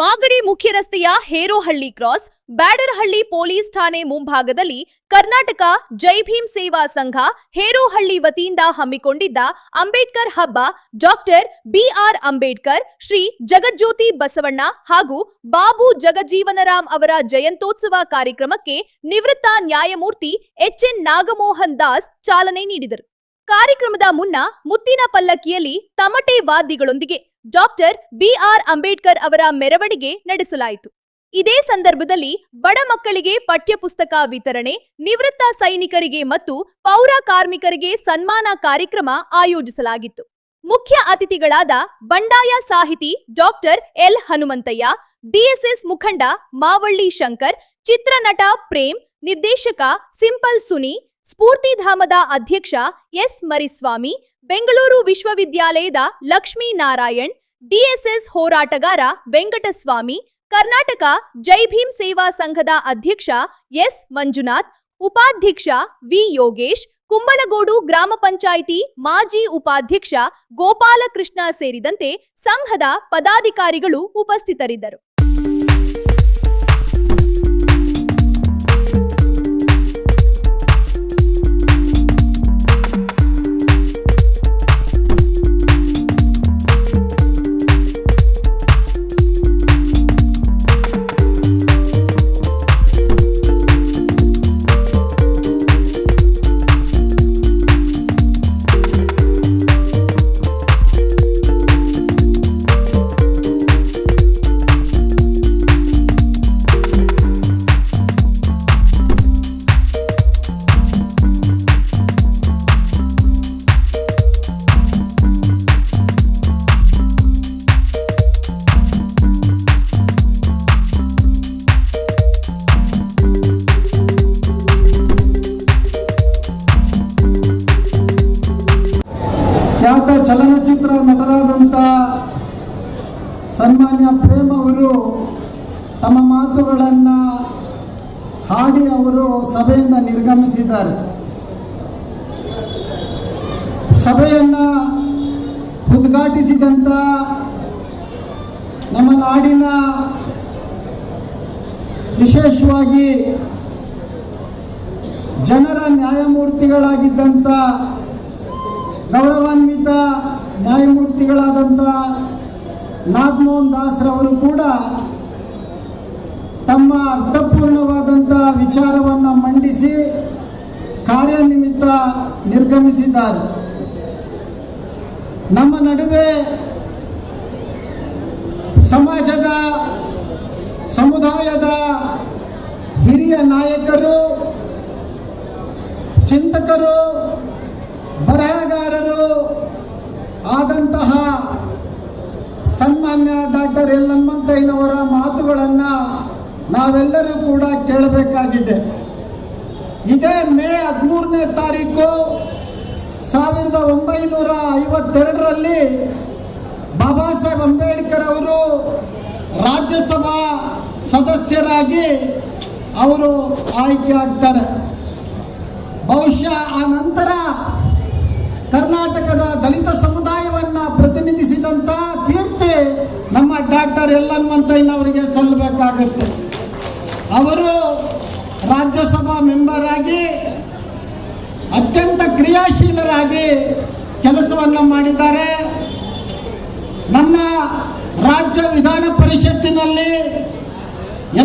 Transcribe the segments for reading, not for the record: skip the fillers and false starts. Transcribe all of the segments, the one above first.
ಮಾಗಡಿ ಮುಖ್ಯ ರಸ್ತೆಯ Herohalli cross Byadarahalli police ಠಾಣೆ ಮುಂಭಾಗದಲ್ಲಿ ಕರ್ನಾಟಕ ಜೈ ಭೀಮ್ ಸೇವಾ ಸಂಘ ಹೇರೋಹಳ್ಳಿ ವತಿಯಿಂದ ಹಮ್ಮಿಕೊಂಡಿದ್ದ ಅಂಬೇಡ್ಕರ್ ಹಬ್ಬ ಡಾಕ್ಟರ್ ಬಿಆರ್ ಅಂಬೇಡ್ಕರ್, ಶ್ರೀ ಜಗಜ್ಯೋತಿ ಬಸವಣ್ಣ ಹಾಗೂ ಬಾಬು ಜಗಜೀವನರಾಮ್ ಅವರ ಜಯಂತ್ಯೋತ್ಸವ ಕಾರ್ಯಕ್ರಮಕ್ಕೆ ನಿವೃತ್ತ ನ್ಯಾಯಮೂರ್ತಿ ಎಚ್ಎನ್ ನಾಗಮೋಹನ್ ದಾಸ್ ಚಾಲನೆ ನೀಡಿದರು. ಕಾರ್ಯಕ್ರಮದ ಮುನ್ನ ಮುತ್ತಿನ ಪಲ್ಲಕ್ಕಿಯಲ್ಲಿ ತಮಟೆ ವಾದ್ಯಗಳೊಂದಿಗೆ ಡಾಕ್ಟರ್ ಬಿಆರ್ ಅಂಬೇಡ್ಕರ್ ಅವರ ಮೆರವಣಿಗೆ ನಡೆಸಲಾಯಿತು. ಇದೇ ಸಂದರ್ಭದಲ್ಲಿ ಬಡ ಮಕ್ಕಳಿಗೆ ಪಠ್ಯಪುಸ್ತಕ ವಿತರಣೆ, ನಿವೃತ್ತ ಸೈನಿಕರಿಗೆ ಮತ್ತು ಪೌರ ಕಾರ್ಮಿಕರಿಗೆ ಸನ್ಮಾನ ಕಾರ್ಯಕ್ರಮ ಆಯೋಜಿಸಲಾಗಿತ್ತು. ಮುಖ್ಯ ಅತಿಥಿಗಳಾದ ಬಂಡಾಯ ಸಾಹಿತಿ ಡಾಕ್ಟರ್ ಎಲ್ ಹನುಮಂತಯ್ಯ, ಡಿಎಸ್ಎಸ್ ಮುಖಂಡ ಮಾವಳ್ಳಿ ಶಂಕರ್, ಚಿತ್ರನಟ ಪ್ರೇಮ್, ನಿರ್ದೇಶಕ ಸಿಂಪಲ್ ಸುನಿ, ಸ್ಫೂರ್ತಿಧಾಮದ ಅಧ್ಯಕ್ಷ ಎಸ್ ಮರಿಸ್ವಾಮಿ, ಬೆಂಗಳೂರು ವಿಶ್ವವಿದ್ಯಾಲಯದ ಲಕ್ಷ್ಮೀ ನಾರಾಯಣ್, ಡಿಎಸ್ಎಸ್ ಹೋರಾಟಗಾರ ವೆಂಕಟಸ್ವಾಮಿ, ಕರ್ನಾಟಕ ಜೈ ಭೀಮ್ ಸೇವಾ ಸಂಘದ ಅಧ್ಯಕ್ಷ ಎಸ್ ಮಂಜುನಾಥ್, ಉಪಾಧ್ಯಕ್ಷ ವಿ ಯೋಗೇಶ್, ಕುಂಬಲಗೋಡು ಗ್ರಾಮ ಪಂಚಾಯಿತಿ ಮಾಜಿ ಉಪಾಧ್ಯಕ್ಷ ಗೋಪಾಲಕೃಷ್ಣ ಸೇರಿದಂತೆ ಸಂಘದ ಪದಾಧಿಕಾರಿಗಳು ಉಪಸ್ಥಿತರಿದ್ದರು. ಖ್ಯಾತ ಚಲನಚಿತ್ರ ನಟರಾದಂಥ ಸನ್ಮಾನ್ಯ ಪ್ರೇಮ್ ಅವರು ತಮ್ಮ ಮಾತುಗಳನ್ನು ಹಾಡಿ ಅವರು ಸಭೆಯಿಂದ ನಿರ್ಗಮಿಸಿದ್ದಾರೆ. ಸಭೆಯನ್ನು ಉದ್ಘಾಟಿಸಿದಂಥ ನಮ್ಮ ನಾಡಿನ ವಿಶೇಷವಾಗಿ ಜನರ ನ್ಯಾಯಮೂರ್ತಿಗಳಾಗಿದ್ದಂಥ ಗೌರವಾನ್ವಿತ ನ್ಯಾಯಮೂರ್ತಿಗಳಾದಂಥ ನಾಗಮೋಹನ್ ದಾಸ್ರವರು ಕೂಡ ತಮ್ಮ ಅರ್ಥಪೂರ್ಣವಾದಂಥ ವಿಚಾರವನ್ನು ಮಂಡಿಸಿ ಕಾರ್ಯನಿಮಿತ್ತ ನಿರ್ಗಮಿಸಿದ್ದಾರೆ. ನಮ್ಮ ನಡುವೆ ಸಮಾಜದ ಸಮುದಾಯದ ಹಿರಿಯ ನಾಯಕರು, ಚಿಂತಕರು, ಬರಹಗಾರರು ಆದಂತಹ ಸನ್ಮಾನ್ಯ ಡಾಕ್ಟರ್ ಎಲ್ ಹನುಮಂತಯ್ಯನವರ ಮಾತುಗಳನ್ನು ನಾವೆಲ್ಲರೂ ಕೂಡ ಕೇಳಬೇಕಾಗಿದೆ. ಇದೇ ಮೇ 13ನೇ ತಾರೀಕು 1952ರಲ್ಲಿ ಬಾಬಾ ಸಾಹೇಬ್ ಅಂಬೇಡ್ಕರ್ ಅವರು ರಾಜ್ಯಸಭಾ ಸದಸ್ಯರಾಗಿ ಅವರು ಆಯ್ಕೆ ಆಗ್ತಾರೆ. ಬಹುಶಃ ಆ ನಂತರ ಕರ್ನಾಟಕದ ದಲಿತ ಸಮುದಾಯವನ್ನು ಪ್ರತಿನಿಧಿಸಿದಂಥ ಕೀರ್ತಿ ನಮ್ಮ ಡಾಕ್ಟರ್ ಎಲ್ ಹನುಮಂತಯ್ಯನವರಿಗೆ ಸಲ್ಲಬೇಕಾಗುತ್ತೆ. ಅವರು ರಾಜ್ಯಸಭಾ ಮೆಂಬರ್ ಆಗಿ ಅತ್ಯಂತ ಕ್ರಿಯಾಶೀಲರಾಗಿ ಕೆಲಸವನ್ನು ಮಾಡಿದ್ದಾರೆ. ನಮ್ಮ ರಾಜ್ಯ ವಿಧಾನ ಪರಿಷತ್ತಿನಲ್ಲಿ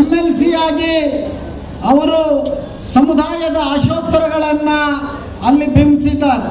MLC ಆಗಿ ಅವರು ಸಮುದಾಯದ ಆಶೋತ್ತರಗಳನ್ನು ಅಲ್ಲಿ ಬಿಂಬಿಸಿದ್ದಾರೆ.